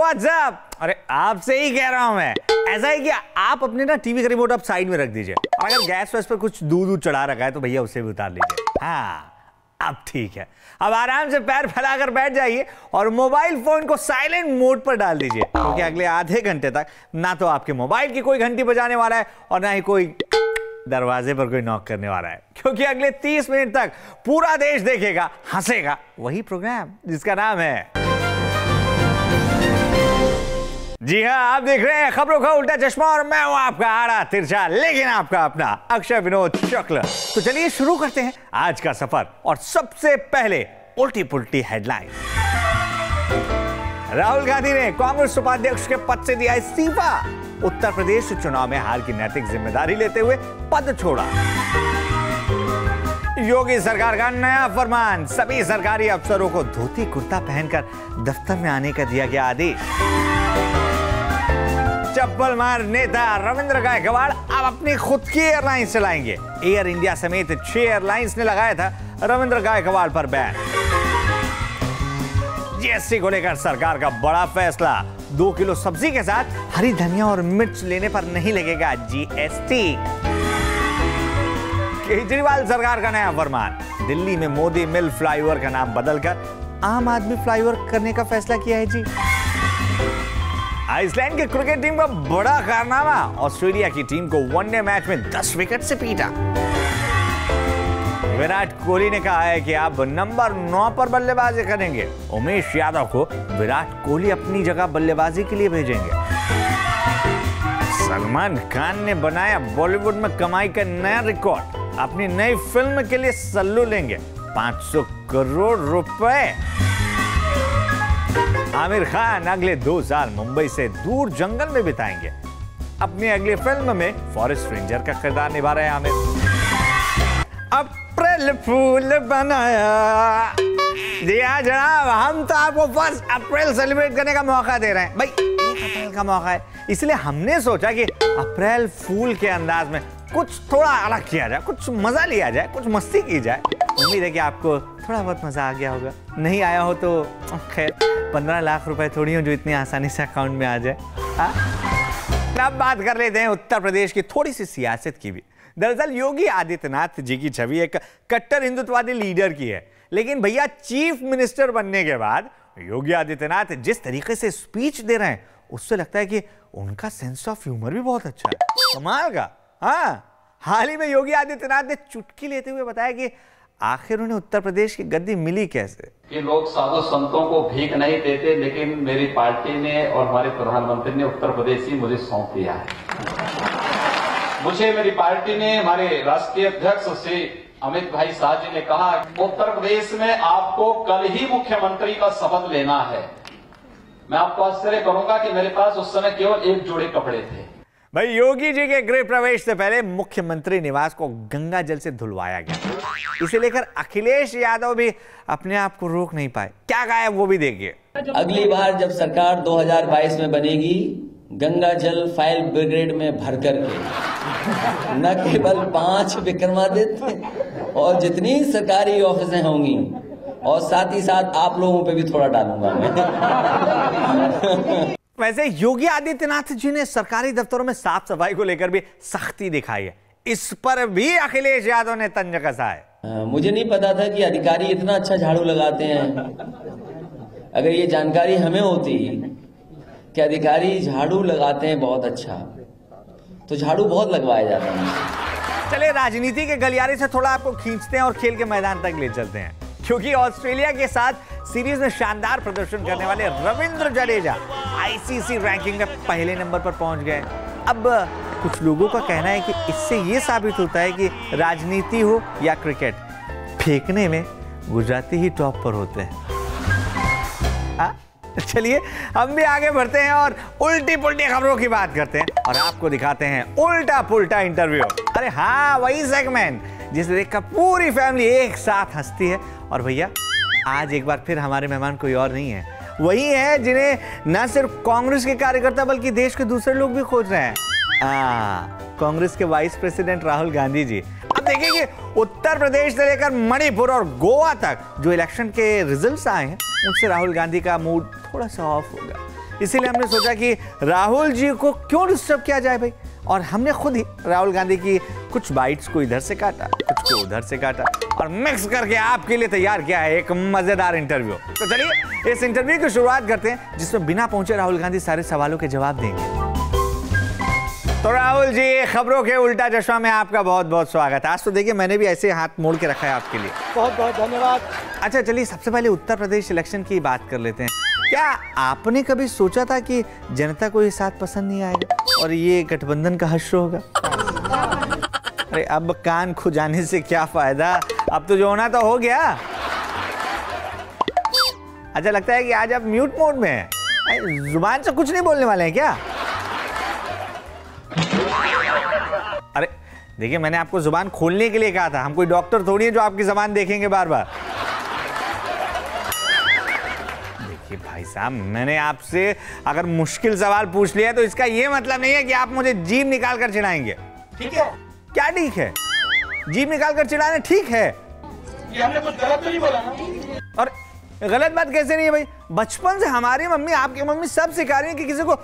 WhatsApp. अरे आपसे ही कह रहा हूं मैं। ऐसा है कि आप अपने ना टीवी का रिमोट आप साइड में रख दीजिए, और अगर गैस वैस पर कुछ दूध चढ़ा रखा है तो भैया उसे भी उतार लीजिए। हाँ अब ठीक है, अब आराम से पैर फैलाकर बैठ जाइए और मोबाइल फोन को साइलेंट मोड पर डाल दीजिए, क्योंकि अगले आधे घंटे तक ना तो आपके मोबाइल की कोई घंटी बजाने वाला है और ना ही कोई दरवाजे पर कोई नॉक करने वाला है, क्योंकि अगले 30 मिनट तक पूरा देश देखेगा, हंसेगा वही प्रोग्राम जिसका नाम है, जी हाँ आप देख रहे हैं खबरों का उल्टा चश्मा, और मैं हूं आपका आड़ा तिरछा लेकिन आपका अपना अक्षय विनोद शुक्ल। तो चलिए शुरू करते हैं आज का सफर, और सबसे पहले उल्टी पुल्टी हेडलाइन। राहुल गांधी ने कांग्रेस उपाध्यक्ष के पद से दिया इस्तीफा, उत्तर प्रदेश चुनाव में हार की नैतिक जिम्मेदारी लेते हुए पद छोड़ा। योगी सरकार का नया फरमान, सभी सरकारी अफसरों को धोती कुर्ता पहनकर दफ्तर में आने का दिया गया आदेश। चप्पल मार नेता रविंद्र गायकवाड़ अब अपनी खुद की एयरलाइंस चलाएंगे। एयर इंडिया समेत 6 एयरलाइंस ने लगाया था रविंद्र गायकवाड़ पर बैन। जीएसटी को लेकर सरकार का बड़ा फैसला, 2 किलो सब्जी के साथ हरी धनिया और मिर्च लेने पर नहीं लगेगा जीएसटी। केजरीवाल सरकार का नया फरमान, दिल्ली में मोदी मिल फ्लाईओवर का नाम बदलकर आम आदमी फ्लाईओवर करने का फैसला किया है जी। आइसलैंड की क्रिकेट टीम का बड़ा कारनामा, ऑस्ट्रेलिया की टीम को वनडे मैच में 10 विकेट से पीटा। विराट कोहली ने कहा है कि आप नंबर 9 पर बल्लेबाजी करेंगे, उमेश यादव को विराट कोहली अपनी जगह बल्लेबाजी के लिए भेजेंगे। सलमान खान ने बनाया बॉलीवुड में कमाई का नया रिकॉर्ड, अपनी नई फिल्म के लिए सल्लू लेंगे 500 करोड़ रुपए। आमिर खान अगले 2 साल मुंबई से दूर जंगल में बिताएंगे, अपनी अगली फिल्म में फॉरेस्ट रेंजर का किरदार निभा रहे हैं आमिर। अप्रैल फूल बनाया जी हाँ जनाब, हम तो आपको 1 अप्रैल सेलिब्रेट करने का मौका दे रहे हैं भाई, 1 अप्रैल का मौका है, इसलिए हमने सोचा कि अप्रैल फूल के अंदाज में कुछ थोड़ा अलग किया जाए, कुछ मजा लिया जाए, कुछ मस्ती की जाए। उम्मीद है कि आपको थोड़ा बहुत मजा आ गया होगा, नहीं आया हो तो खैर 15 लाख रुपए थोड़ी हो जो इतनी आसानी से अकाउंट में आ जाए। अब बात कर लेते हैं उत्तर प्रदेश की थोड़ी सी सियासत की भी। दरअसल योगी आदित्यनाथ जी की छवि एक कट्टर हिंदुत्ववादी लीडर की है, लेकिन भैया चीफ मिनिस्टर बनने के बाद योगी आदित्यनाथ जिस तरीके से स्पीच दे रहे हैं उससे लगता है कि उनका सेंस ऑफ ह्यूमर भी बहुत अच्छा है, कमाल का। हाँ हाल ही में योगी आदित्यनाथ ने चुटकी लेते हुए बताया कि आखिर उन्हें उत्तर प्रदेश की गद्दी मिली कैसे। ये लोग साधु संतों को भीख नहीं देते, लेकिन मेरी पार्टी ने और हमारे प्रधानमंत्री ने उत्तर प्रदेश ही मुझे सौंप दिया है। मुझे मेरी पार्टी ने, हमारे राष्ट्रीय अध्यक्ष श्री अमित भाई शाह जी ने कहा उत्तर प्रदेश में आपको कल ही मुख्यमंत्री का शपथ लेना है। मैं आपको आश्चर्य करूंगा कि मेरे पास उस समय केवल 1 जोड़े कपड़े थे। भाई योगी जी के गृह प्रवेश से पहले मुख्यमंत्री निवास को गंगा जल से धुलवाया गया, इसे लेकर अखिलेश यादव भी अपने आप को रोक नहीं पाए। क्या कहा है वो भी देखिए। अगली बार जब सरकार 2022 में बनेगी, गंगा जल फायर ब्रिगेड में भर करके न केवल 5 विक्रमादित्य और जितनी सरकारी ऑफिसें होंगी, और साथ ही साथ आप लोगों पे भी थोड़ा डालूंगा मैं। वैसे योगी आदित्यनाथ जी ने सरकारी दफ्तरों में साफ सफाई को लेकर भी सख्ती दिखाई है, इस पर भी अखिलेश यादव ने तंज कसा है। मुझे नहीं पता था कि अधिकारी इतना अच्छा झाड़ू लगाते हैं। अगर ये जानकारी हमें होती कि अधिकारी झाड़ू लगाते हैं बहुत अच्छा, तो झाड़ू बहुत लगवाया जाता है। चले राजनीति के गलियारे से थोड़ा आपको खींचते हैं और खेल के मैदान तक ले चलते हैं, क्योंकि ऑस्ट्रेलिया के साथ सीरीज में शानदार प्रदर्शन करने वाले रविंद्र जडेजा आईसीसी रैंकिंग में पहले नंबर पर पहुंच गए। अब कुछ लोगों का कहना है कि इससे यह साबित होता है कि राजनीति हो या क्रिकेट, फेंकने में गुजराती ही टॉप पर होते हैं। चलिए हम भी आगे बढ़ते हैं और उल्टी पुल्टी खबरों की बात करते हैं और आपको दिखाते हैं उल्टा पुल्टा इंटरव्यू। अरे हाँ, वही सेगमेंट जिसे देखकर पूरी फैमिली एक साथ हंसती है। और भैया आज एक बार फिर हमारे मेहमान कोई और नहीं है, वही है जिन्हें न सिर्फ कांग्रेस के कार्यकर्ता बल्कि देश के दूसरे लोग भी खोज रहे हैं। कांग्रेस के वाइस प्रेसिडेंट राहुल गांधी जी। अब देखिए कि उत्तर प्रदेश से लेकर मणिपुर और गोवा तक जो इलेक्शन के रिजल्ट्स आए हैं, उनसे राहुल गांधी का मूड थोड़ा सा ऑफ होगा। इसीलिए हमने सोचा कि राहुल जी को क्यों डिस्टर्ब किया जाए भाई, और हमने खुद ही राहुल गांधी की कुछ बाइट्स को इधर से काटा, कुछ को उधर से काटा और मिक्स करके आपके लिए तैयार किया है एक मजेदार इंटरव्यू। तो चलिए इस इंटरव्यू की शुरुआत करते हैं, जिसमें बिना पहुंचे राहुल गांधी सारे सवालों के जवाब देंगे। तो राहुल जी, खबरों के उल्टा चश्मा में आपका बहुत बहुत स्वागत है। आज तो देखिए मैंने भी ऐसे हाथ मोड़ के रखा है आपके लिए। बहुत बहुत धन्यवाद। अच्छा चलिए सबसे पहले उत्तर प्रदेश इलेक्शन की बात कर लेते हैं। क्या आपने कभी सोचा था कि जनता को ये साथ पसंद नहीं आएगा और ये गठबंधन का हश्र होगा? अरे अब कान खुजाने से क्या फायदा, अब तो जो होना तो हो गया। अच्छा लगता है कि आज आप म्यूट मोड में हैं, जुबान से कुछ नहीं बोलने वाले हैं क्या? अरे देखिए मैंने आपको जुबान खोलने के लिए कहा था, हम कोई डॉक्टर थोड़ी है जो आपकी जुबान देखेंगे बार बार। देखिए भाई साहब, मैंने आपसे अगर मुश्किल सवाल पूछ लिया तो इसका ये मतलब नहीं है कि आप मुझे जीभ निकाल कर चिढ़ाएंगे। ठीक है? क्या ठीक है? जीभ निकाल कर चिढ़ाना ठीक है? ये हमने कुछ गलत तो नहीं बोला ना? और गलत बात कैसे नहीं है भाई? बचपन से हमारी मम्मी, आपकी मम्मी सब सिखा रही है कि किसी को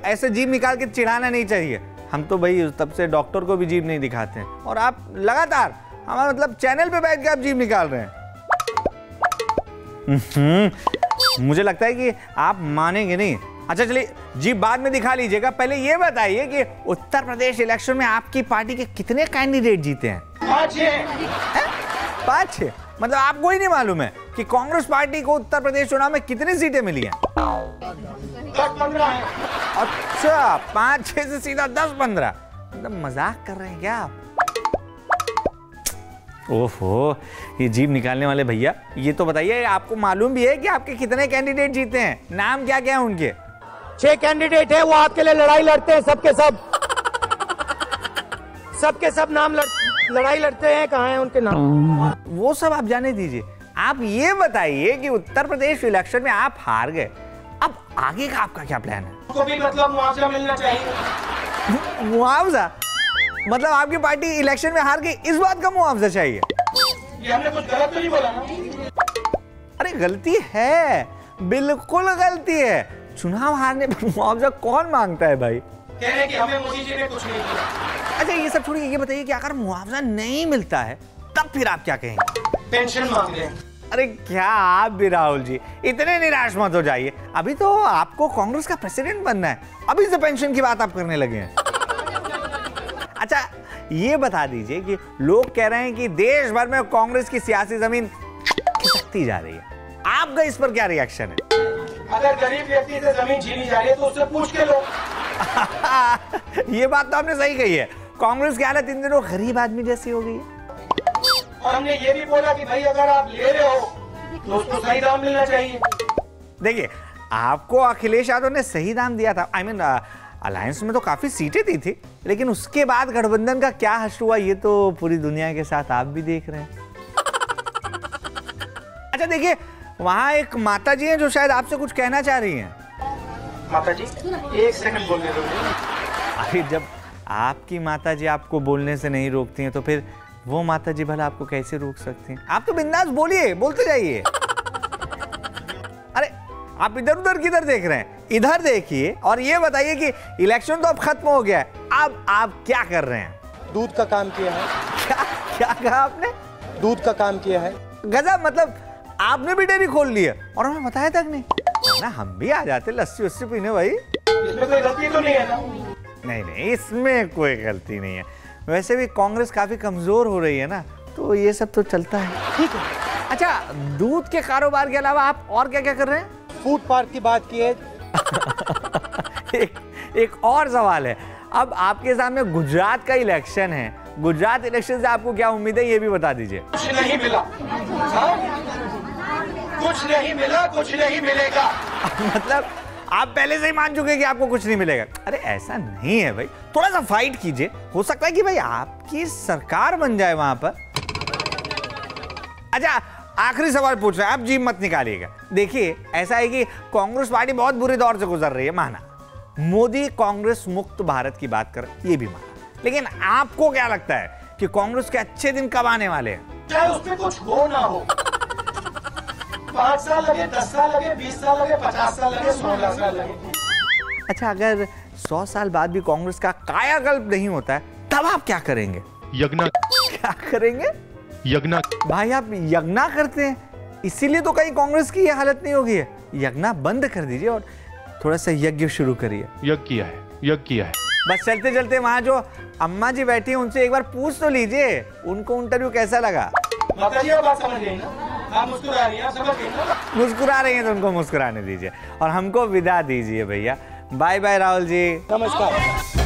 ऐसे जीभ निकाल के चिढ़ाना नहीं चाहिए। हम तो भाई तब से डॉक्टर को भी जीभ नहीं दिखाते हैं, और आप लगातार हमारा मतलब चैनल पे बैठ के आप जीभ निकाल रहे हैं। मुझे लगता है कि आप मानेंगे नहीं। अच्छा चलिए जीभ बाद में दिखा लीजिएगा, पहले ये बताइए कि उत्तर प्रदेश इलेक्शन में आपकी पार्टी के कितने कैंडिडेट जीते हैं? 5-6? मतलब आपको ही नहीं मालूम है कि कांग्रेस पार्टी को उत्तर प्रदेश चुनाव में कितनी सीटें मिली हैं? 10-15 है। अच्छा 5-6 से सीधा 10-15? मतलब मजाक कर रहे हैं क्या आप? ओहो, ये जीभ निकालने वाले भैया, ये तो बताइए आपको मालूम भी है कि आपके कितने कैंडिडेट जीते हैं? नाम क्या क्या है उनके? 6 कैंडिडेट है, वो आपके लिए लड़ाई लड़ते हैं, सबके सब नाम लड़ाई लड़ते हैं। कहाँ है उनके नाम? वो सब आप जाने दीजिए, आप ये बताइए कि उत्तर प्रदेश इलेक्शन में आप हार गए, अब आगे का आपका क्या प्लान है? को भी मतलब मुआवजा मिलना चाहिए। मुआवजा? मतलब आपकी पार्टी इलेक्शन में हार गई, इस बात का मुआवजा चाहिए? ये हमने कुछ गलत तो नहीं बोला ना? अरे गलती है, बिल्कुल गलती है। चुनाव हारने पर मुआवजा कौन मांगता है भाई? कह रहे कि हमें मोदी जी ने कुछ नहीं किया। अच्छा ये सब छोड़िए, ये बताइए कि अगर मुआवजा नहीं मिलता है तब फिर आप क्या कहेंगे? पेंशन मांग रहे हैं। अरे क्या आप भी राहुल जी इतने निराश मत हो जाइए, अभी तो आपको कांग्रेस का प्रेसिडेंट बनना है, अभी से पेंशन की बात आप करने लगे हैं। अच्छा ये बता दीजिए कि लोग कह रहे हैं कि देश भर में कांग्रेस की सियासी जमीन खिसकती जा रही है, आपका इस पर क्या रिएक्शन है? अगर गरीब व्यक्ति से जमीन छीनी जा रही है तो उससे पूछ के लो। ये बात तो आपने सही कही है, कांग्रेस की हालत इन दिनों गरीब आदमी जैसी हो गई है। और हमने ये भी बोला कि भाई अगर आप ले रहे हो तो उसको सही दाम मिलना चाहिए। देखिए आपको अखिलेश यादव ने सही दाम दिया था, आई मीन अलायंस में तो काफी सीटें दी थी, लेकिन उसके बाद गठबंधन का क्या हश्र हुआ ये तो पूरी दुनिया के साथ आप भी देख रहे हैं। अच्छा देखिए वहां एक माता जी हैं जो शायद आपसे कुछ कहना चाह रही हैं। माता जी 1 सेकंड बोलने दो। अरे जब आपकी माता जी आपको बोलने से नहीं रोकती हैं तो फिर वो माता जी भला आपको कैसे रोक सकती हैं? आप तो बिंदास बोलिए, बोलते जाइए। अरे आप इधर उधर किधर देख रहे हैं? इधर देखिए और ये बताइए कि इलेक्शन तो अब खत्म हो गया है, अब आप क्या कर रहे हैं? दूध का काम किया है। क्या कहा आपने? दूध का काम किया है। गजब, मतलब आपने भी डेयरी खोल ली है और हमें बताया तक नहीं ना, हम भी आ जाते लस्सी वस्सी पीने भाई। इसमें कोई गलती तो नहीं है ना? नहीं इसमें कोई गलती नहीं है, वैसे भी कांग्रेस काफी कमजोर हो रही है ना, तो ये सब तो चलता है। ठीक है। अच्छा दूध के कारोबार के अलावा आप और क्या क्या कर रहे हैं? फूड पार्क की बात की है। एक और सवाल है, अब आपके सामने गुजरात का इलेक्शन है, गुजरात इलेक्शन से आपको क्या उम्मीद है ये भी बता दीजिए। कुछ नहीं मिला। कुछ नहीं मिला, कुछ नहीं मिलेगा। मतलब आप पहले से ही मान चुके कि आपको कुछ नहीं मिलेगा? अरे ऐसा नहीं है भाई, थोड़ा सा फाइट कीजिए, हो सकता है कि भाई आपकी सरकार बन जाए वहां पर। अच्छा आखिरी सवाल पूछ रहे हैं, आप जीभ मत निकालिएगा। देखिए ऐसा है कि कांग्रेस पार्टी बहुत बुरे दौर से गुजर रही है, माना मोदी कांग्रेस मुक्त भारत की बात कर, ये भी माना, लेकिन आपको क्या लगता है कि कांग्रेस के अच्छे दिन कब आने वाले हैं? चाहे उसमें कुछ हो ना हो। 5 साल लगे, 10 साल लगे, 20 साल लगे, 50 साल लगे, 16 साल लगे। अच्छा, अगर 100 साल बाद भी कांग्रेस का कायाकल्प नहीं होता है तब आप क्या करेंगे? यज्ञ। क्या करेंगे? यज्ञ। भाई आप यज्ञ करते हैं, इसीलिए तो कहीं कांग्रेस की ये हालत नहीं होगी है। यज्ञ बंद कर दीजिए और थोड़ा सा यज्ञ शुरू करिए। यज्ञ किया है, यज्ञ किया है। बस चलते चलते वहां जो अम्मा जी बैठी हैं उनसे एक बार पूछ तो लीजिए, उनको इंटरव्यू कैसा लगा? माता जी आप बात समझ गई ना? आप मुस्कुरा रही हैं, आप समझ गई ना? मुस्कुरा रही हैं तो उनको मुस्कुराने दीजिए और हमको विदा दीजिए भैया। बाय बाय राहुल जी, नमस्कार।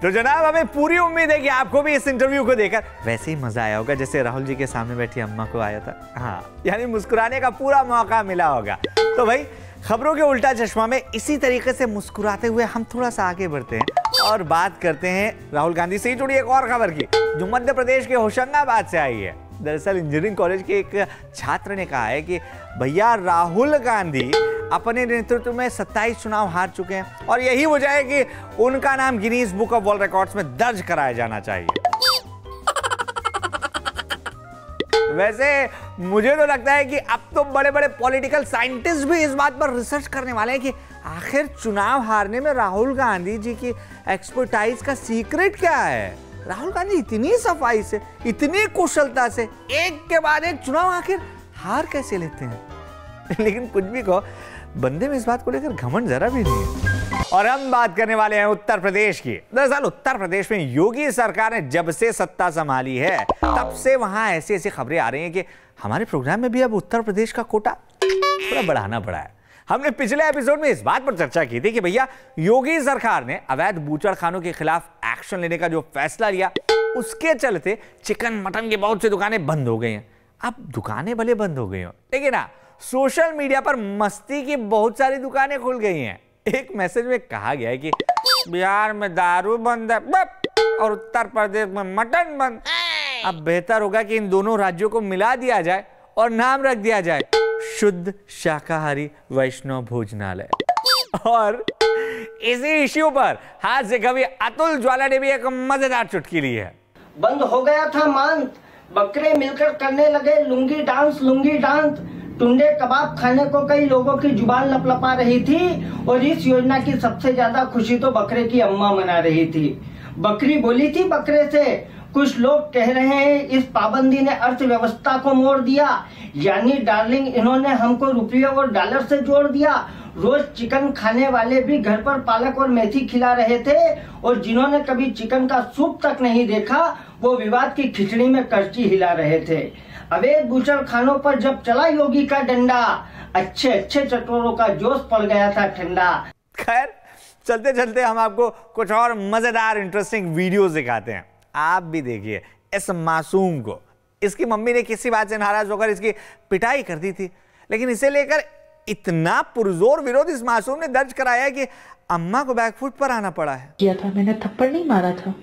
तो जनाब हमें पूरी उम्मीद है कि आपको भी इस इंटरव्यू को देखकर वैसे ही मजा आया होगा जैसे राहुल जी के सामने बैठी अम्मा को आया था। हाँ, यानी मुस्कुराने का पूरा मौका मिला होगा। तो भाई खबरों के उल्टा चश्मा में इसी तरीके से मुस्कुराते हुए हम थोड़ा सा आगे बढ़ते हैं और बात करते हैं राहुल गांधी से ही जुड़ी एक और खबर की जो मध्य प्रदेश के होशंगाबाद से आई है। दरअसल इंजीनियरिंग कॉलेज के एक छात्र ने कहा है कि भैया राहुल गांधी अपने नेतृत्व में 27 चुनाव हार चुके हैं और यही वजह है कि उनका नाम Guinness book of world records में दर्ज कराया जाना चाहिए। वैसे मुझे तो लगता है कि अब तो बड़े बड़े पॉलिटिकल साइंटिस्ट भी इस बात पर रिसर्च करने वाले हैं कि आखिर चुनाव हारने में राहुल गांधी जी की एक्सपर्टाइज का सीक्रेट क्या है। राहुल गांधी इतनी सफाई से, इतनी कुशलता से एक के बाद एक चुनाव आखिर हार कैसे लेते हैं। लेकिन कुछ भी कहो, बंदे में इस बात को लेकर घमंड जरा भी नहीं है। और हम बात करने वाले हैं उत्तर प्रदेश की। दरअसल उत्तर प्रदेश में योगी सरकार ने जब से सत्ता संभाली है तब से वहां ऐसी ऐसी खबरें आ रही हैं कि हमारे प्रोग्राम में भी अब उत्तर प्रदेश का कोटा थोड़ा बढ़ाना पड़ा है। हमने पिछले एपिसोड में इस बात पर चर्चा की थी कि भैया योगी सरकार ने अवैध बूचड़खानों के खिलाफ एक्शन लेने का जो फैसला लिया उसके चलते चिकन मटन की बहुत सी दुकानें बंद हो गई हैं। अब दुकानें भले बंद हो गई हो लेकिन सोशल मीडिया पर मस्ती की बहुत सारी दुकानें खुल गई हैं। एक मैसेज में कहा गया है कि बिहार में दारू बंद है और उत्तर प्रदेश में मटन बंद। अब बेहतर होगा कि इन दोनों राज्यों को मिला दिया जाए और नाम रख दिया जाए शुद्ध शाकाहारी वैष्णव भोजनालय। और इसी इश्यू पर हाथ से कवि अतुल ज्वाला ने भी एक मजेदार चुटकी ली है। बंद हो गया था मांस, बकरे मिलकर करने लगे लुंगी डांस, लुंगी डांस। टुंडे कबाब खाने को कई लोगों की जुबान लपलपा रही थी और इस योजना की सबसे ज्यादा खुशी तो बकरे की अम्मा मना रही थी। बकरी बोली थी बकरे से, कुछ लोग कह रहे हैं इस पाबंदी ने अर्थव्यवस्था को मोड़ दिया, यानी डार्लिंग इन्होंने हमको रुपये और डॉलर से जोड़ दिया। रोज चिकन खाने वाले भी घर पर पालक और मेथी खिला रहे थे और जिन्होंने कभी चिकन का सूप तक नहीं देखा वो विवाद की खिचड़ी में करची हिला रहे थे। अवैध बूचड़ खानों पर जब चला योगी का डंडा, अच्छे अच्छे चटोरों का जोश पड़ गया था ठंडा। खैर चलते चलते हम आपको कुछ और मजेदार इंटरेस्टिंग वीडियोस दिखाते हैं। आप भी देखिए इस मासूम को। इसकी मम्मी ने किसी बात से नाराज होकर इसकी पिटाई कर दी थी, लेकिन इसे लेकर इतना पुरजोर विरोध इस मासूम ने दर्ज कराया कि अम्मा को बैकफुट पर आना पड़ा है। किया था मैंने, थप्पड़ नहीं मारा था।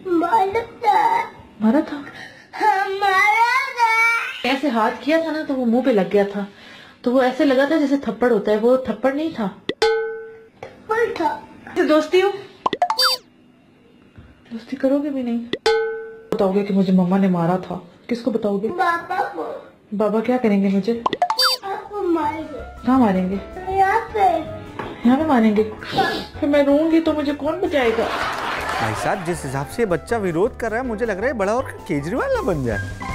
मारा था ऐसे हाथ किया था ना तो वो मुंह पे लग गया था, तो वो ऐसे लगा था जैसे थप्पड़ होता है, वो थप्पड़ नहीं था। थप्पड़ था। दोस्ती हो, दोस्ती करोगे भी नहीं। बताओगे कि मुझे मम्मा ने मारा था, किसको बताओगे? बाबा को। बाबा क्या करेंगे मुझे? आपको मारेंगे। कहाँ मारेंगे? यहाँ पे मारेंगे। फिर मैं रोऊंगी तो मुझे कौन बचाएगा? भाई साहब जिस हिसाब से बच्चा विरोध कर रहा है मुझे लग रहा है बड़ा और केजरीवाल ना बन जाए।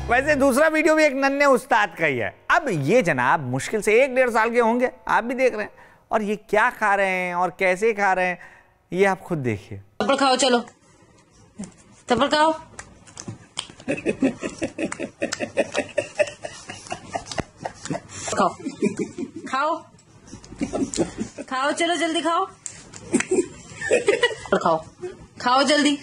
वैसे दूसरा वीडियो भी एक नन्हे उस्ताद का ही है। अब ये जनाब मुश्किल से 1-1.5 साल के होंगे, आप भी देख रहे हैं, और ये क्या खा रहे हैं और कैसे खा रहे हैं ये आप खुद देखिए। थप्पड़ खाओ, चलो थप्पड़ खाओ। खाओ खाओ खाओ, चलो जल्दी खाओ। खाओ खाओ जल्दी।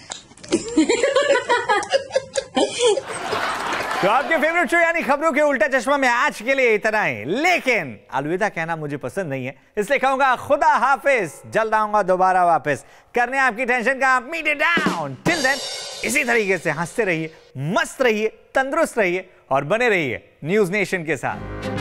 तो आपके फेवरेट शो यानी खबरों के उल्टा चश्मा में आज के लिए इतना ही, लेकिन अलविदा कहना मुझे पसंद नहीं है, इसलिए कहूंगा खुदा हाफिज। जल्द आऊंगा दोबारा वापस करने आपकी टेंशन का meet it down. Till then इसी तरीके से हंसते रहिए, मस्त रहिए, तंदुरुस्त रहिए और बने रहिए न्यूज नेशन के साथ।